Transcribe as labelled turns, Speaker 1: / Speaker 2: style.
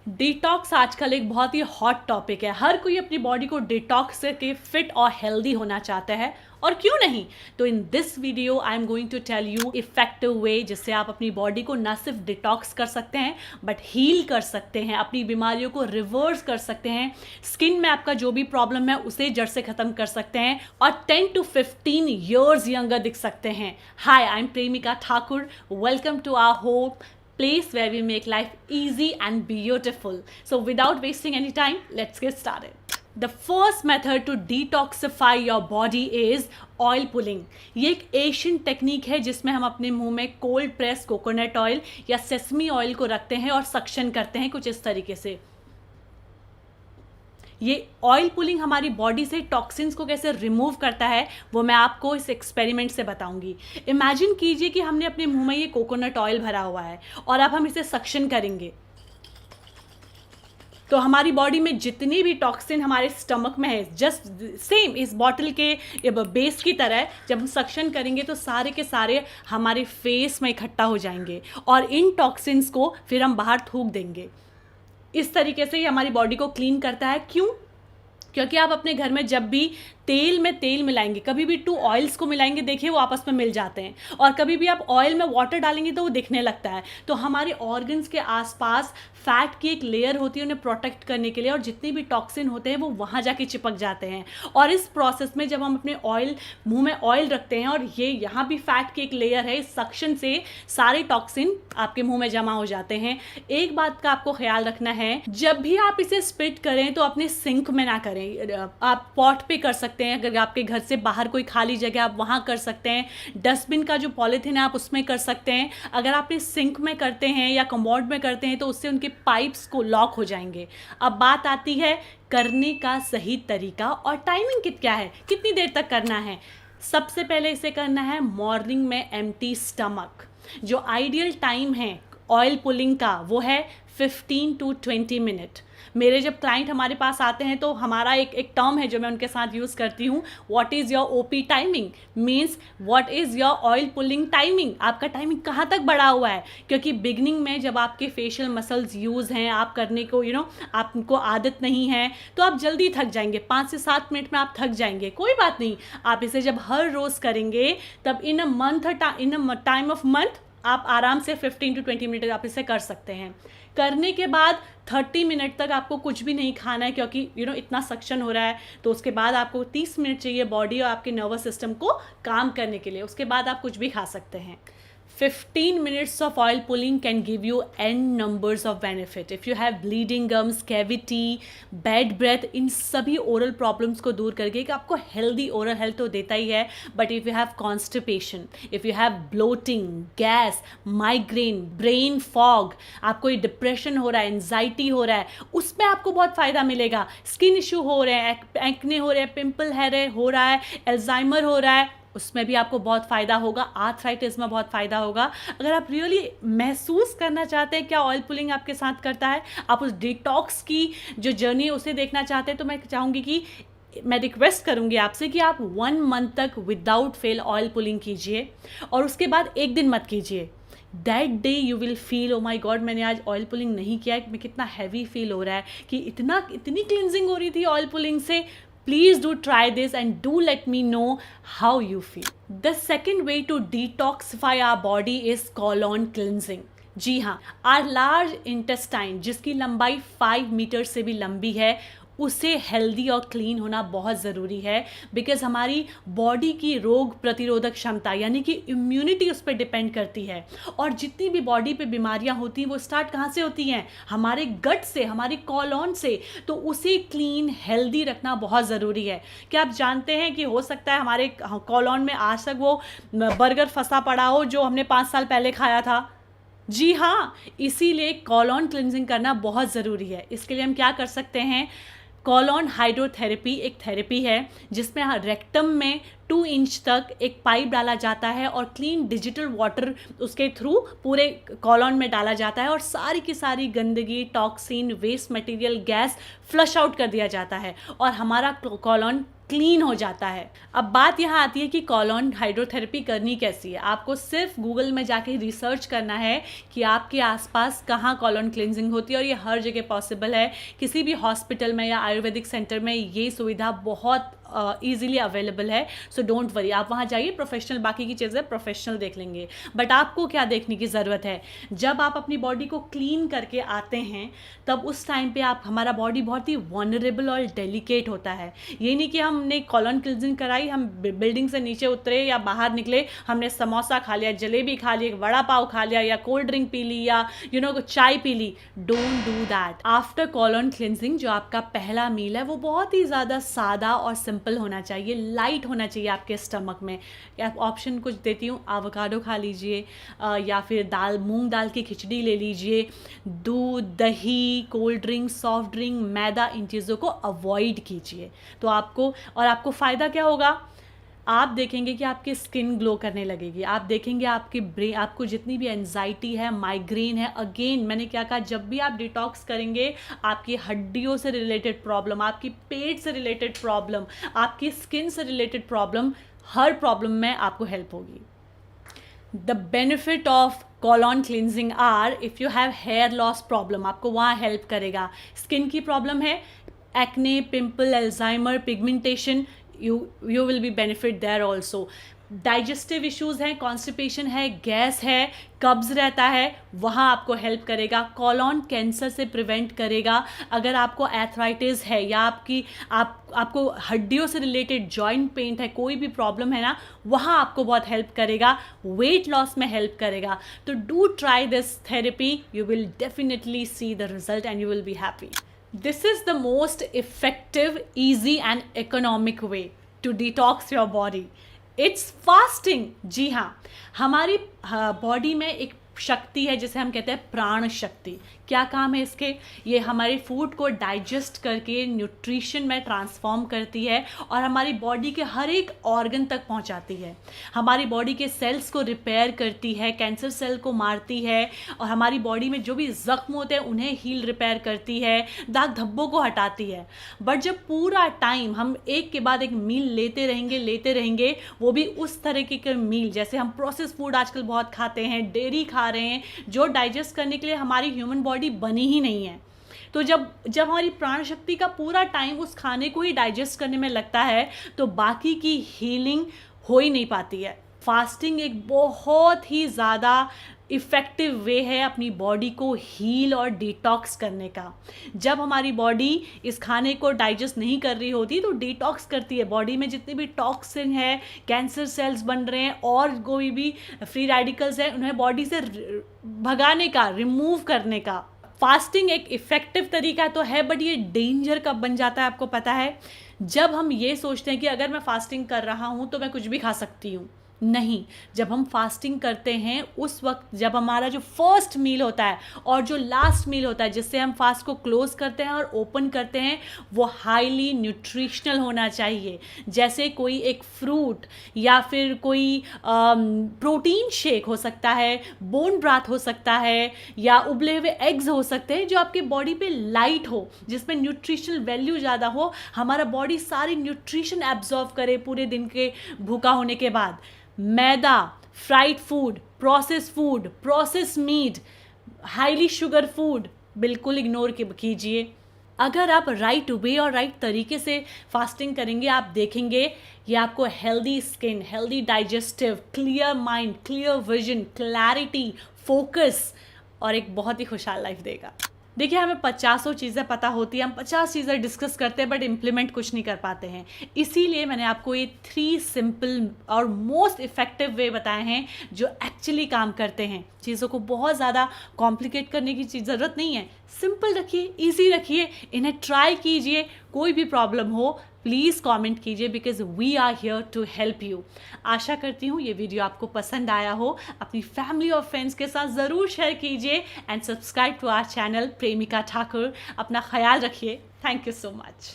Speaker 1: Detox आजकल एक बहुत ही हॉट टॉपिक है। हर कोई अपनी बॉडी को डिटॉक्स के फिट और हेल्दी होना चाहता है, और क्यों नहीं। तो in this video I am going to tell you effective way जिससे आप अपनी बॉडी को ना सिर्फ डिटॉक्स कर सकते हैं बट हील कर सकते हैं, अपनी बीमारियों को रिवर्स कर सकते हैं, स्किन में आपका जो भी प्रॉब्लम है उसे जड़ से खत्म कर सकते हैं और 10 to 15 years यंगर दिख सकते हैं। हाय, I am Premika Thakur. Welcome to our hope place where we make life easy and beautiful. So without wasting any time, let's get started. The first method to detoxify your body is oil pulling. ये एक Asian technique है जिसमें हम अपने मुंह में cold press coconut oil या sesame oil को रखते हैं और सक्शन करते हैं कुछ इस तरीके से। ये ऑयल पुलिंग हमारी बॉडी से टॉक्सिन्स को कैसे रिमूव करता है वो मैं आपको इस एक्सपेरिमेंट से बताऊंगी। इमेजिन कीजिए कि हमने अपने मुंह में ये कोकोनट ऑयल भरा हुआ है और अब हम इसे सक्शन करेंगे तो हमारी बॉडी में जितनी भी टॉक्सिन हमारे स्टमक में है, जस्ट सेम इस बॉटल के बेस की तरह, जब हम सक्शन करेंगे तो सारे के सारे हमारे फेस में इकट्ठा हो जाएंगे और इन टॉक्सिन्स को फिर हम बाहर थूक देंगे। इस तरीके से ये हमारी बॉडी को क्लीन करता है। क्यों? क्योंकि आप अपने घर में जब भी तेल में तेल मिलाएंगे, कभी भी 2 ऑयल्स को मिलाएंगे, देखिए वो आपस में मिल जाते हैं, और कभी भी आप ऑयल में वाटर डालेंगे तो वो दिखने लगता है। तो हमारे ऑर्गन्स के आसपास फैट की एक लेयर होती है उन्हें प्रोटेक्ट करने के लिए, और जितने भी टॉक्सिन होते हैं वो वहाँ जाके चिपक जाते हैं। और इस प्रोसेस में जब हम अपने मुंह में ऑयल रखते हैं और ये यहाँ भी फैट की एक लेयर है, इस सक्शन से सारे टॉक्सिन आपके मुंह में जमा हो जाते हैं। एक बात का आपको ख्याल रखना है, जब भी आप इसे स्पिट करें तो अपने सिंक में ना करें। आप पॉट पे कर सकते हैं, अगर आपके घर से बाहर कोई खाली जगह आप वहाँ कर सकते हैं। डस्टबिन का जो पॉलीथीन है आप उसमें कर सकते हैं। अगर आप इस सिंक में करते हैं या कमोड में करते हैं तो उससे उनके पाइप्स को लॉक हो जाएंगे। अब बात आती है करने का सही तरीका और टाइमिंग क्या है, कितनी देर तक करना है। सबसे पहले इसे करना है मॉर्निंग में एम्प्टी स्टमक। जो आइडियल टाइम है ऑयल पुलिंग का वो है 15 to 20 मिनट। मेरे जब क्लाइंट हमारे पास आते हैं तो हमारा एक टर्म है जो मैं उनके साथ यूज़ करती हूँ, what is your OP timing, means what is your oil pulling timing. आपका टाइमिंग कहाँ तक बढ़ा हुआ है? क्योंकि बिगनिंग में जब आपके फेशियल मसल्स यूज़ हैं, आप करने को आपको आदत नहीं है तो आप जल्दी थक जाएंगे, 5 से 7 मिनट में आप थक जाएंगे। कोई बात नहीं, आप इसे जब हर रोज़ करेंगे तब इन अ टाइम ऑफ मंथ आप आराम से 15 to 20 मिनट आप इसे कर सकते हैं। करने के बाद 30 मिनट तक आपको कुछ भी नहीं खाना है, क्योंकि इतना सक्शन हो रहा है। तो उसके बाद आपको 30 मिनट चाहिए बॉडी और आपके नर्वस सिस्टम को काम करने के लिए। उसके बाद आप कुछ भी खा सकते हैं। 15 minutes of oil pulling can give you n numbers of benefit. If you have bleeding gums, cavity, bad breath, इन सभी oral problems को दूर करके कि आपको healthy oral health तो देता ही है, but if you have constipation, if you have bloating, gas, migraine, brain fog, आपको ये depression हो रहा है, anxiety हो रहा है, उसमें आपको बहुत फ़ायदा मिलेगा। Skin issue हो रहे हैं, acne हो रहे हैं, pimple hair हो रहा है, Alzheimer हो रहा है, उसमें भी आपको बहुत फ़ायदा होगा। आर्थराइटिस में बहुत फ़ायदा होगा। अगर आप रियली महसूस करना चाहते हैं क्या ऑयल पुलिंग आपके साथ करता है, आप उस डिटॉक्स की जो जर्नी है उसे देखना चाहते हैं, तो मैं चाहूँगी कि मैं रिक्वेस्ट करूँगी आपसे कि आप 1 मंथ तक विदाउट फेल ऑयल पुलिंग कीजिए और उसके बाद एक दिन मत कीजिए। That day you will feel, oh my god, मैंने आज ऑयल पुलिंग नहीं किया है, मैं कितना हैवी फील हो रहा है, कि इतनी क्लिनजिंग हो रही थी ऑयल पुलिंग से। Please do try this and do let me know how you feel. The second way to detoxify our body is colon cleansing. जी हाँ, our large intestine जिसकी लंबाई 5 मीटर से भी लंबी है, उसे हेल्दी और क्लीन होना बहुत ज़रूरी है। बिकॉज हमारी बॉडी की रोग प्रतिरोधक क्षमता यानी कि इम्यूनिटी उस पर डिपेंड करती है, और जितनी भी बॉडी पे बीमारियां होती हैं वो स्टार्ट कहाँ से होती हैं? हमारे गट से, हमारे कॉलोन से। तो उसे क्लीन हेल्दी रखना बहुत ज़रूरी है। क्या आप जानते हैं कि हो सकता है हमारे कॉलोन में आज तक वो बर्गर फंसा पड़ा हो जो हमने 5 साल पहले खाया था? जी हाँ, इसीलिए कॉलोन क्लिनजिंग करना बहुत ज़रूरी है। इसके लिए हम क्या कर सकते हैं? कॉलोन हाइड्रोथेरेपी एक थेरेपी है जिसमें रेक्टम में 2 इंच तक एक पाइप डाला जाता है और क्लीन डिजिटल वाटर उसके थ्रू पूरे कॉलोन में डाला जाता है और सारी की सारी गंदगी, toxin, waste material, gas flush out कर दिया जाता है और हमारा कॉलोन क्लीन हो जाता है। अब बात यहाँ आती है कि कॉलोन हाइड्रोथेरेपी करनी कैसी है। आपको सिर्फ गूगल में जाके रिसर्च करना है कि आपके आसपास कहाँ कॉलोन क्लिनजिंग होती है, और ये हर जगह पॉसिबल है। किसी भी हॉस्पिटल में या आयुर्वेदिक सेंटर में ये सुविधा बहुत ईजिली अवेलेबल है। सो डोंट वरी, आप वहाँ जाइए, प्रोफेशनल बाकी की चीज़ें प्रोफेशनल देख लेंगे। बट आपको क्या देखने की ज़रूरत है, जब आप अपनी बॉडी को क्लीन करके आते हैं तब उस टाइम पे आप हमारा बॉडी बहुत ही वनरेबल और डेलिकेट होता है। ये नहीं कि हमने कॉलोन क्लिनजिंग कराई, हम बिल्डिंग से नीचे उतरे या बाहर निकले, हमने समोसा खा लिया, जलेबी खा ली, वड़ा पाव खा लिया, या कोल्ड ड्रिंक पी ली, या चाय पी ली। Don't do that. After colon cleansing जो आपका पहला मील है वो बहुत ही ज़्यादा सादा और सिंपल होना चाहिए, लाइट होना चाहिए आपके स्टमक में। आप ऑप्शन कुछ देती हूँ, एवोकाडो खा लीजिए, या फिर मूंग दाल की खिचड़ी ले लीजिए। दूध, दही, कोल्ड ड्रिंक, सॉफ्ट ड्रिंक, मैदा, इन चीज़ों को अवॉइड कीजिए। तो आपको फ़ायदा क्या होगा, आप देखेंगे कि आपकी स्किन ग्लो करने लगेगी। आप देखेंगे आपको जितनी भी एंजाइटी है, माइग्रेन है, अगेन मैंने क्या कहा, जब भी आप डिटॉक्स करेंगे आपकी हड्डियों से रिलेटेड प्रॉब्लम, आपकी पेट से रिलेटेड प्रॉब्लम, आपकी स्किन से रिलेटेड प्रॉब्लम, हर प्रॉब्लम में आपको हेल्प होगी। The benefit of colon cleansing are, if you have hair loss problem, आपको वहाँ हेल्प करेगा। स्किन की प्रॉब्लम है, acne, pimple, Alzheimer, pigmentation, you will be benefit there also. Digestive issues हैं, कॉन्स्टिपेशन है, गैस है, कब्ज़ रहता है, वहाँ आपको हेल्प करेगा। कॉलोन कैंसर से प्रिवेंट करेगा। अगर आपको एथराइटिस है या आपको हड्डियों से रिलेटेड जॉइंट पेन है, कोई भी प्रॉब्लम है ना, वहाँ आपको बहुत हेल्प करेगा। वेट लॉस में हेल्प करेगा। तो do try this therapy, you will definitely see the result and you will be happy. This is the most effective, easy and economic way to detox your body. It's fasting. जी हाँ, हमारी body में एक शक्ति है जिसे हम कहते हैं प्राण शक्ति। क्या काम है इसके, ये हमारे फूड को डाइजेस्ट करके न्यूट्रिशन में ट्रांसफॉर्म करती है और हमारी बॉडी के हर एक ऑर्गन तक पहुंचाती है। हमारी बॉडी के सेल्स को रिपेयर करती है, कैंसर सेल को मारती है, और हमारी बॉडी में जो भी जख्म होते हैं उन्हें हील रिपेयर करती है, दाग धब्बों को हटाती है। बट जब पूरा टाइम हम एक के बाद एक मील लेते रहेंगे, वो भी उस तरीके के मील, जैसे हम प्रोसेस फूड आजकल बहुत खाते हैं, डेयरी खा रहे हैं, जो डाइजेस्ट करने के लिए हमारी ह्यूमन बॉडी बनी ही नहीं है। तो जब हमारी प्राण शक्ति का पूरा टाइम उस खाने को ही डाइजेस्ट करने में लगता है, तो बाकी की हीलिंग हो ही नहीं पाती है। फास्टिंग एक बहुत ही ज़्यादा इफ़ेक्टिव वे है अपनी बॉडी को हील और डिटॉक्स करने का। जब हमारी बॉडी इस खाने को डाइजेस्ट नहीं कर रही होती तो डिटॉक्स करती है। बॉडी में जितने भी टॉक्सिन है, कैंसर सेल्स बन रहे हैं और कोई भी फ्री रेडिकल्स हैं, उन्हें बॉडी से भगाने का, रिमूव करने का। फास्टिंग एक इफ़ेक्टिव तरीका तो है, बट ये डेंजर कब बन जाता है आपको पता है? जब हम ये सोचते हैं कि अगर मैं फास्टिंग कर रहा हूँ तो मैं कुछ भी खा सकती हूँ। नहीं, जब हम फास्टिंग करते हैं उस वक्त, जब हमारा जो फर्स्ट मील होता है और जो लास्ट मील होता है जिससे हम फास्ट को क्लोज करते हैं और ओपन करते हैं, वो हाईली न्यूट्रिशनल होना चाहिए। जैसे कोई एक फ्रूट या फिर कोई प्रोटीन शेक हो सकता है, बोन ब्राथ हो सकता है, या उबले हुए एग्स हो सकते हैं जो आपके बॉडी पे लाइट हो, जिसमें न्यूट्रिशनल वैल्यू ज़्यादा हो, हमारा बॉडी सारी न्यूट्रिशन एब्जॉर्व करे पूरे दिन के भूखा होने के बाद। मैदा, fried food, process meat, highly sugar food बिल्कुल इग्नोर कीजिए। अगर आप राइट वे और राइट तरीके से फास्टिंग करेंगे, आप देखेंगे ये आपको healthy skin, healthy digestive, clear mind, clear vision, clarity, focus और एक बहुत ही खुशहाल लाइफ देगा। देखिए, हमें 50 चीज़ें पता होती हैं, हम 50 चीज़ें डिस्कस करते हैं, बट इम्प्लीमेंट कुछ नहीं कर पाते हैं। इसीलिए मैंने आपको ये 3 सिंपल और मोस्ट इफ़ेक्टिव वे बताए हैं जो एक्चुअली काम करते हैं। चीज़ों को बहुत ज़्यादा कॉम्प्लिकेट करने की ज़रूरत नहीं है। सिंपल रखिए, ईजी रखिए, इन्हें ट्राई कीजिए। कोई भी प्रॉब्लम हो प्लीज़ कमेंट कीजिए, because we are here to help you. आशा करती हूँ ये वीडियो आपको पसंद आया हो। अपनी फैमिली और फ्रेंड्स के साथ ज़रूर शेयर कीजिए and subscribe to our channel Premika Thakur. अपना ख्याल रखिए। Thank you so much.